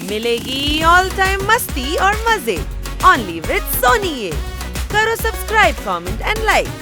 मिलेगी all time मस्ती और मजे ओनली विद सोनी। ये करो सब्सक्राइब, कमेंट एंड लाइक।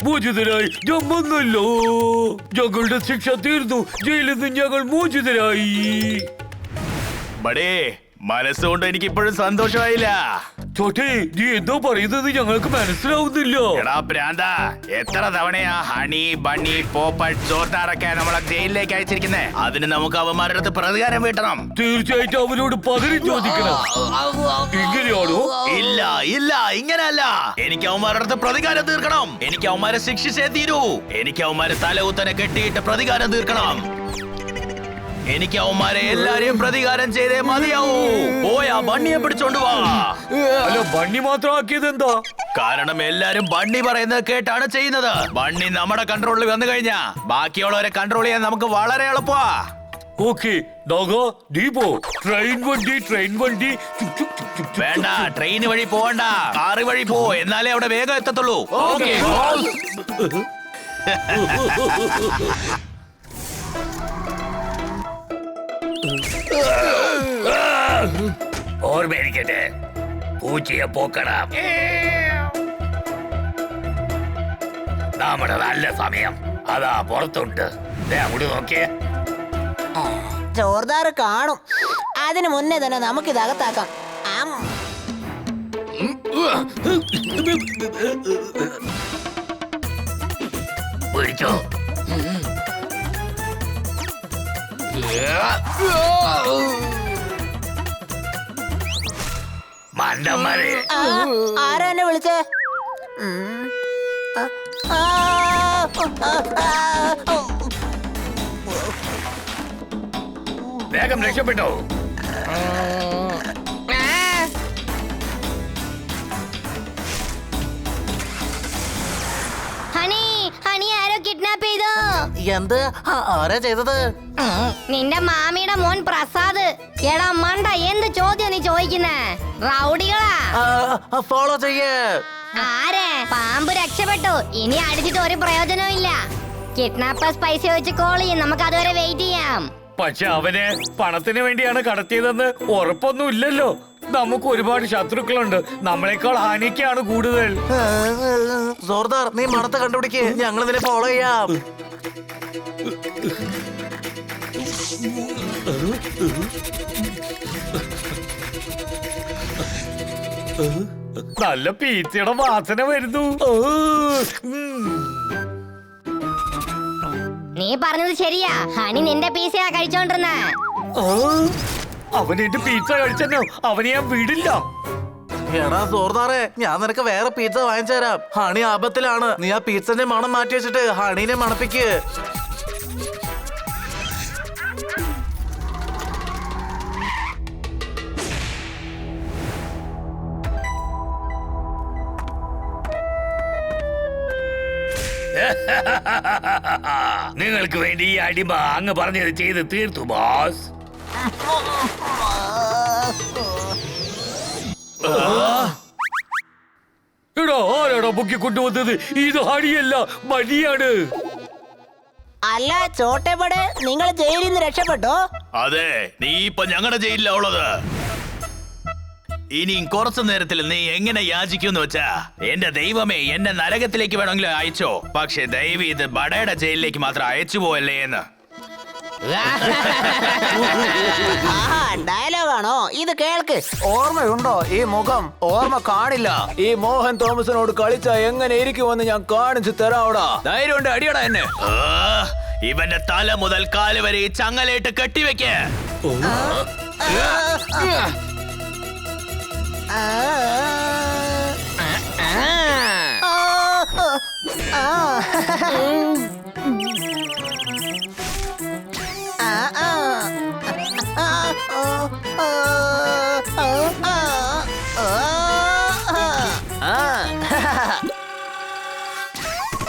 മോചിതരായി ഞാൻ വന്നല്ലോ. ഞങ്ങളുടെ ശിക്ഷ തീർന്നു. ജയിലിൽ നിന്ന് ഞങ്ങൾ മോചിതരായി. ബടേ, മനസ്സുകൊണ്ട് എനിക്ക് ഇപ്പോഴും സന്തോഷമായില്ല. ചോട്ടെ, നീ എന്തോ പറയുന്നത് ഞങ്ങൾക്ക് മനസ്സിലാവുന്നില്ല. എടാ പ്രാന്ത, എത്ര തവണയാ ഹണി ബണ്ണി പോപ്പട്ട് ചോർത്താറൊക്കെ നമ്മളെ ജയിലിലേക്ക് അയച്ചിരിക്കുന്നേ. അതിന് നമുക്ക് അവന്മാരുടെ അടുത്ത് പ്രതികാരം വീട്ടണം. തീർച്ചയായിട്ടും അവരോട് പകരം ചോദിക്കണം. ഇങ്ങനെയാണോ? ഇല്ല ഇല്ല, ഇങ്ങനെയല്ല. എനിക്ക് അവന്മാരുടെ അടുത്ത് പ്രതികാരം തീർക്കണം. എനിക്ക് അവന്മാരെ ശിക്ഷിച്ചേ തീരൂ. എനിക്ക് അവന്മാരെ തലകുത്തനെ കെട്ടിയിട്ട് പ്രതികാരം തീർക്കണം. എനിക്ക് അവന്മാരെ എല്ലാരെയും പ്രതികാരം ചെയ്തേ മതിയാവൂ. പോയാ ബണ്ണിയെ പിടിച്ചോണ്ട് വാ. അല്ല, ബണ്ണി മാത്രം ആക്കിയത് എന്താ? കാരണം എല്ലാരും ബണ്ണി പറയുന്നത് കേട്ടാണ് ചെയ്യുന്നത്. ബണ്ണി നമ്മുടെ കൺട്രോളിൽ വന്നു കഴിഞ്ഞാ ബാക്കിയുള്ളവരെ കൺട്രോൾ ചെയ്യാൻ നമുക്ക് വളരെ എളുപ്പമാ. ഓക്കെ, ട്രെയിൻ വണ്ടി. വേണ്ട, ട്രെയിൻ വഴി പോവണ്ട, കാറ് വഴി പോ. എന്നാലേ അവിടെ വേഗം എത്തത്തുള്ളൂ. ഓർമ്മയിരിക്കട്ടെ, പൂച്ചയെ പോക്കണം. നമ്മുടെ നല്ല സമയം അതാ പുറത്തുണ്ട്. അങ്ങോട്ട് നോക്കിയേ. ചോർദാറ് കാണും. അതിനു മുന്നേ തന്നെ നമുക്കിത് അകത്താക്കാം. പിടിച്ചോ. മണ്ടന്മാരെ, ആരാ എന്നെ വിളിച്ചേ? വേഗം രക്ഷപ്പെട്ടോ. ഹണി ആരോ കിഡ്നാപ്പ് ചെയ്തോ? എന്ത്? ആരാ ചെയ്തത്? നിന്റെ മാമിയുടെ മോൻ പ്രസാദ്. എടാ മണ്ട, എന്ത് ചോദ്യം നീ ചോദിക്കുന്നേ? റൗഡികളാ. ഫോളോ ചെയ്യേ. ആരെ? പാമ്പ് രക്ഷപ്പെട്ടു. ഇനി അടിച്ചിട്ട് ഒരു പ്രയോജനവും ഇല്ല. കിഡ്നാപ്പേഴ്സ് പൈസ വെച്ച് കോൾ ചെയ്യും. നമുക്ക് അതുവരെ വെയിറ്റ് ചെയ്യാം. പക്ഷെ അവനെ പണത്തിന് വേണ്ടിയാണ് കടത്തിയതെന്ന് ഉറപ്പൊന്നും ഇല്ലല്ലോ. നമുക്ക് ഒരുപാട് ശത്രുക്കളുണ്ട്. നമ്മളെക്കാൾ ഹാനിക്കാണ് കൂടുതൽ. സോർദാർ, നീ മണത്ത് കണ്ടുപിടിക്ക്. ഞങ്ങൾ ഇതിനെ ഫോളോ ചെയ്യാം. നല്ല പീച്ചയുടെ വാസന വരുന്നു. നീ പറഞ്ഞത് ശരിയാ. ഹണി നിന്റെ പീസയാ കഴിച്ചോണ്ടിരുന്നേ. അവൻ എന്റെ പീച്ച കഴിച്ചോ. അവനെ ഞാൻ വിടില്ല. എടാ സോർദാറെ, ഞാൻ നിനക്ക് വേറെ പിസ്സ വാങ്ങിച്ചു തരാം. ഹണി ആപത്തിലാണ്. നീ ആ പിസ്സന്റെ മണം മാറ്റി വെച്ചിട്ട് ഹണീനെ മണപ്പിക്ക്. നിങ്ങൾക്ക് വേണ്ടി ഈ അടിമ അങ്ങ് പറഞ്ഞത് ചെയ്ത് തീർത്തു ബോസ്. എടാ, ആരാടാ പൊക്കി കൊണ്ടുവന്നത്? ഇത് ഹണിയല്ല, മടിയാണ്. അല്ല ചോട്ടേപടെ, നിങ്ങൾ ജയിലിൽ നിന്ന് രക്ഷപ്പെട്ടോ? അതെ, നീ ഇപ്പൊ ഞങ്ങളുടെ ജയിലിലാ ഉള്ളത്. ഇനിയും കുറച്ചു നേരത്തിൽ നീ എങ്ങനെ യാചിക്കുമെന്ന് വെച്ചാ, എന്റെ ദൈവമേ, എന്നെ നരകത്തിലേക്ക് വേണമെങ്കിലും അയച്ചോ. പക്ഷെ ദൈവം ഇത് ബടയുടെ ജയിലിലേക്ക് മാത്രം അയച്ചു പോവല്ലേ എന്ന്. ഡയലോഗാണോ ഇത്? കേൾക്ക്. ഓർമ്മയുണ്ടോ ഈ മുഖം? ഓർമ്മ കാണില്ല. ഈ മോഹൻ തോമസിനോട് കളിച്ച എങ്ങനെ ഇരിക്കുമെന്ന് ഞാൻ കാണിച്ചു തരാവടാ. ധൈര്യമുണ്ട്, അടിയടാ എന്നെ. ഇവന്റെ തല മുതൽ കാല് വരെ ഈ ചങ്ങലയിട്ട് കെട്ടിവെക്ക്.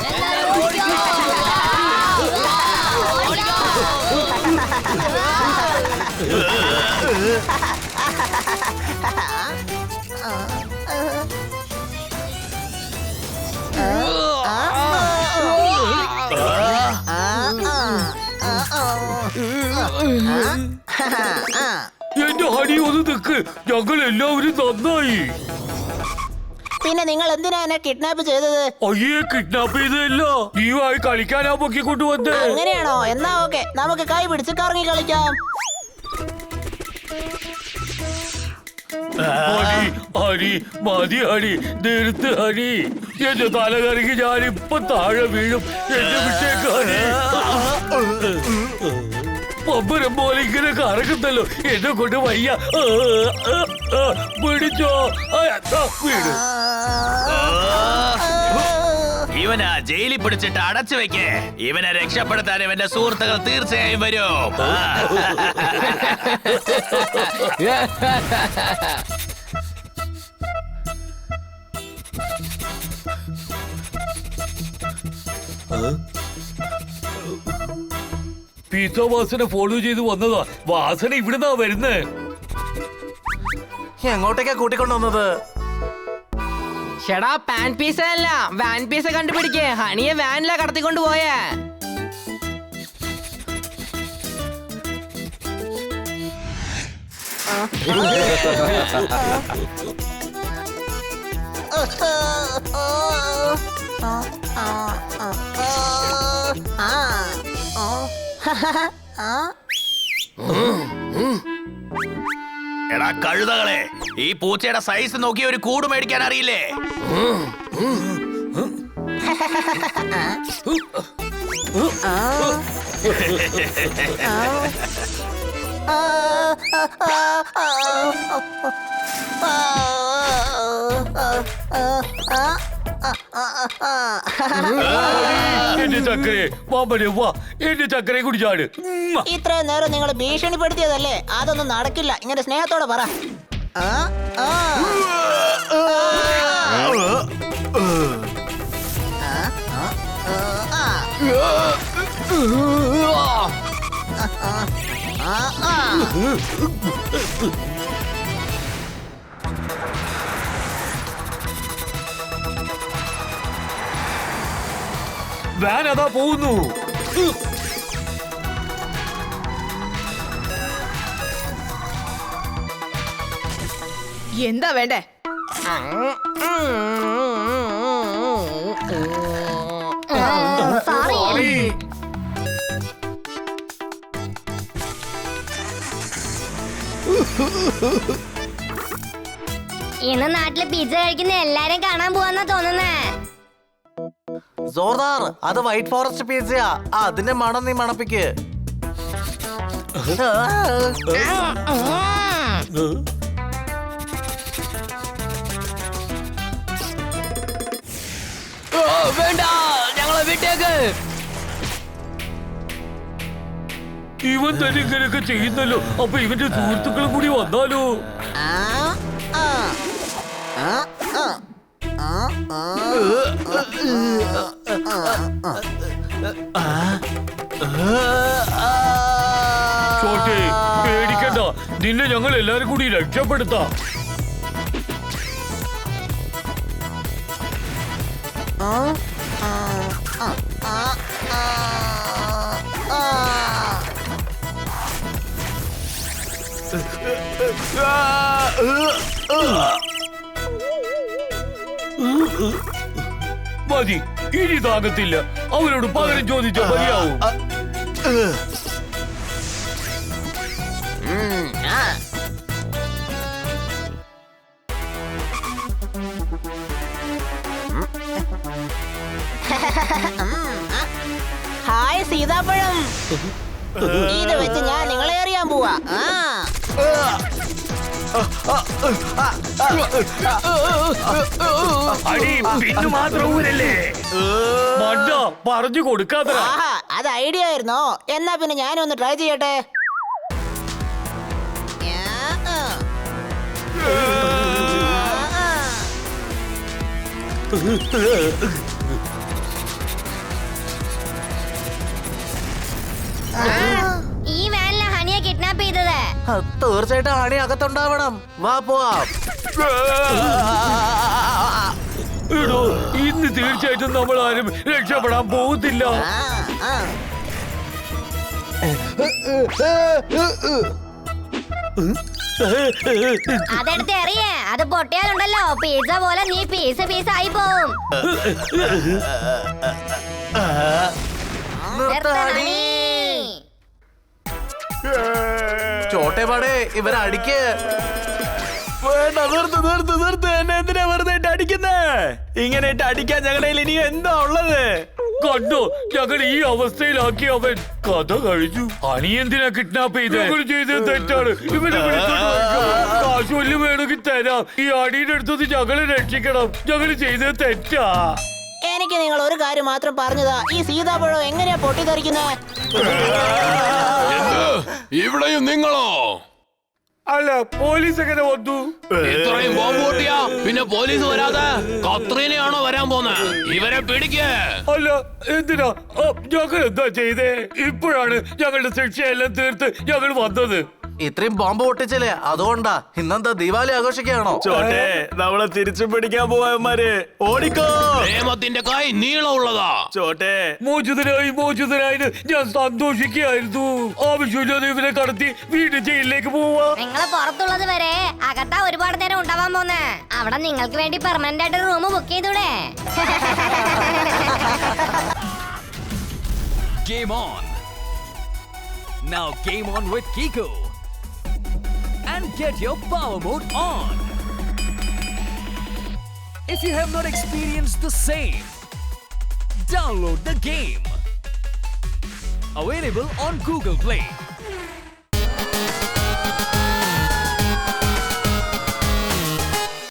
എല്ലാവരും ഓടിക്കോ. എന്റെ ഹണി ഒന്ന് നിക്ക്, ഞങ്ങൾ എല്ലാവരും നന്നായി. പിന്നെ നിങ്ങൾ എന്തിനാ എന്നെ കിഡ്നാപ്പ് ചെയ്തത്? അയ്യേ, കിഡ്നാപ്പ് ചെയ്തതല്ല, നീവായി കളിക്കാനാ പൊക്കിക്കൊണ്ടുവന്നേ. അങ്ങനെയാണോ? എന്നാ ഓക്കെ, നമുക്ക് കൈ പിടിച്ച് കറങ്ങി കളിക്കാം. ഹണി ഹണി മതി ഹണി, നിർത്ത് ഹണി. എന്റെ തല കറങ്ങി ഞാനിപ്പൊ താഴെ വീഴും. എന്റെ വിട്ടേക്ക് ഹണി. പമ്പരം പോലെ ഇങ്ങനെ കറങ്ങുന്നല്ലോ, എന്നെ കൊണ്ട് വയ്യ. പിടിച്ചോ, വീട്. ഇവനാ ജയിലിൽ പിടിച്ചിട്ട് അടച്ചു വെക്കേ. ഇവനെ രക്ഷപ്പെടുത്താൻ ഇവന്റെ സുഹൃത്തുക്കൾ തീർച്ചയായും വരും. പിത്ത വാസന ഫോളോ ചെയ്ത് വന്നതാ. വാസന ഇവിടുന്നാ വരുന്നേ. എങ്ങോട്ടേക്കാ കൂട്ടിക്കൊണ്ടുവന്നത്? ഷെടാ, പാൻ പീസ അല്ല, വാൻ പീസ കണ്ടുപിടിക്കേ. ഹണിയെ വാനിലാ കടത്തിക്കൊണ്ട് പോയേ. എടാ കഴുതകളെ, ഈ പൂച്ചയുടെ സൈസ് നോക്കി ഒരു കൂട് മേടിക്കാൻ അറിയില്ലേ? എന്റെ ചക്കരെ മാമനെ വാ, എന്റെ ചക്കരെ കുടിച്ചാട്. ഇത്രയും നേരം നിങ്ങൾ ഭീഷണിപ്പെടുത്തിയതല്ലേ? അതൊന്നും നടക്കില്ല. ഇങ്ങനെ സ്നേഹത്തോടെ പറ. ആ, ആ. വാൻ അതാ പോകുന്നു. എന്താ വേണ്ടേ? സോറി. ഇന്ന് നാട്ടില് പിസ്സ കഴിക്കുന്ന എല്ലാരും കാണാൻ പോവാന്നാ തോന്നുന്നേ. ജോർദാർ, അത് വൈറ്റ് ഫോറസ്റ്റ് പിസ്സയാ. അതിന്റെ മണം നീ മണപ്പിക്ക്. വേണ്ട, ഞങ്ങളെ വിട്ടേക്ക്. ഇവൻ തന്നെ ഇങ്ങനെയൊക്കെ ചെയ്യുന്നല്ലോ. അപ്പൊ ഇവന്റെ സുഹൃത്തുക്കളും കൂടി വന്നാലോ? ചോട്ടെ, പേടിക്കണ്ട, നിന്നെ ഞങ്ങൾ എല്ലാരും കൂടി രക്ഷപ്പെടുത്താം. മതി, ഇനി താങ്ങത്തില്ല. അവരോട് പകരം ചോദിച്ച മതിയാവും. ഹായ് സീതാപ്പഴം. ഇത് വെച്ച് ഞാൻ നിങ്ങളെ അറിയാൻ പോവാ. അടി പിന്നെ മാത്രം ഊരല്ലേ മണ്ട, പറഞ്ഞു കൊടുക്കാതെ. ആഹാ, അത് ഐഡിയ ആയിരുന്നോ? എന്നാ പിന്നെ ഞാനൊന്ന് ട്രൈ ചെയ്യട്ടെ. ഈ വാനിലാ ഹണിയെ കിഡ്നാപ്പ് ചെയ്തത്. തീർച്ചയായിട്ടും ഹണി അകത്തുണ്ടാവണം. വാ പോവാം. എടോ, ഇന്ന് തീർച്ചയായിട്ടും നമ്മൾ ആരും രക്ഷപ്പെടാൻ പോകുന്നില്ല. അതെടുത്ത് എറിയേ. അത് പൊട്ടിയാലുണ്ടല്ലോ പിസ്സ പോലെ നീ പീസ് പീസ് ആയി പോവും. നിർത്തണമേ. ചോട്ടേപാടെ ഇവരടിക്ക്. വേണ്ട, നിർത്ത്. എന്നെ എന്തിനാ വെറുതെ ഇട്ട് അടിക്കുന്നേ? ഇങ്ങനെ ഇട്ട് അടിക്കാൻ ഞങ്ങളുടെ കയ്യിൽ ഇനി എന്താ ഉള്ളത്? കണ്ടോ, ഞങ്ങൾ ഈ അവസ്ഥയിലാക്കി അവൻ. കഥ കഴിഞ്ഞു. ഹണി എന്തിനാ കിഡ്നാപ്പ് ചെയ്ത്? ഞങ്ങൾ ചെയ്തത് തെറ്റാണ്. ഇവനെ വിളിച്ചോണ്ട് പോയിക്കോ. കാശ് വല്ലതും വേണമെങ്കിൽ തരാം. ഈ അടിയുടെ അടുത്തത് ഞങ്ങളെ രക്ഷിക്കണം. ഞങ്ങൾ ചെയ്തത് തെറ്റാ. എനിക്ക് നിങ്ങൾ ഒരു കാര്യം മാത്രം പറഞ്ഞതാ, ഈ സീതാപ്പഴം എങ്ങനെയാ പൊട്ടിത്തെറിക്കുന്നത്? ഇവിടെയും നിങ്ങളോ? അല്ല, പോലീസ് എങ്ങനെ വന്നു? ഇത്രയും ബോംബ് പൊട്ടിയാ പിന്നെ പോലീസ് വരാതെ കത്രീനയാണോ വരാൻ പോന്നെ? ഇവരെ പിടിക്കേ. അല്ല, എന്തിനാ? ഞങ്ങൾ എന്താ ചെയ്തേ? ഇപ്പോഴാണ് ഞങ്ങളുടെ ശിക്ഷയെല്ലാം തീർത്ത് ഞങ്ങൾ വന്നത്. ഇത്രയും ബോംബ് പൊട്ടിച്ചില്ലേ, അതുകൊണ്ടാ. ഇന്നെന്താ ദീപാവലി ആഘോഷിക്കുകയാണോ? ചോട്ടെ, നമ്മളെ തിരിച്ചു പിടിക്കാൻ പോവാന്മാര്. ഓടിക്കോ. നിയമത്തിന്റെ കൈ നീളമുള്ളതാ. ചോട്ടെ, മോചിതനായി ഞാൻ സന്തോഷിക്കുകയായിരുന്നു. ആവശ്യമില്ലാതെ ഇവരെ കടത്തി വീണ്ടും ജയിലിലേക്ക് പോവാ. നിങ്ങള് പുറത്തുള്ളത് വരെ അകത്താ ഒരുപാട് നേരം ഉണ്ടാവാൻ പോന്നെ. അവിടെ നിങ്ങൾക്ക് വേണ്ടി പെർമനന്റ് ആയിട്ട് റൂം ബുക്ക് ചെയ്തൂടെ? Game on. Now game on with Kiko. And get your power mode on. If you have not experienced the same, download the game. Available on Google Play.